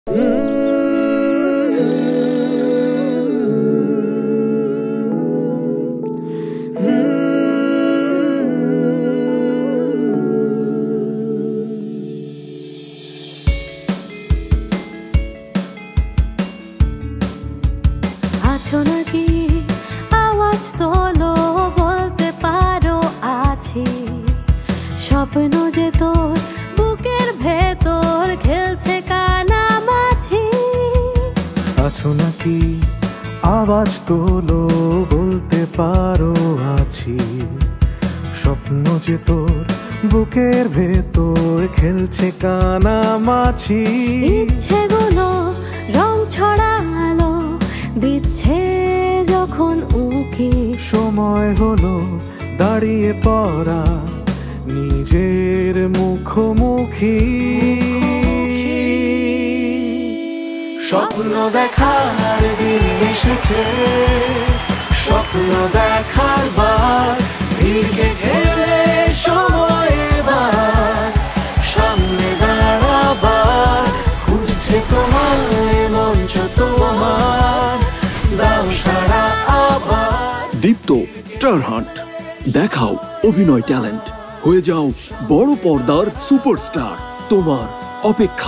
আছো নাকি আওয়াজ তোলো বলতে পারো আছি স্বপ্ন যে তোর বুকের ভেতর খেলছে কানামাছি আছো নাকি আওয়াজ তোলো বলতে পারো আছি স্বপ্ন যে তোর বুকের ভেতর খেলছে কানামাছি ইচ্ছেগুলো রং ছড়ালো দিচ্ছে যখন উকি সময় হলো দাঁড়িয়ে পড়া নিজের মুখোমুখি স্বপ্ন দেখার দিন এসেছে স্বপ্ন দেখার বার ভিড়কে ঘেরে সময় এবার সামনে দাঁড়াবার খুঁজছে তোমায় মঞ্চ তোমার দাও সারা আবার। দীপ্ত স্টার হান্ট, দেখাও অভিনয় ট্যালেন্ট, হয়ে যাও বড় পর্দার সুপারস্টার। তোমার অপেক্ষা।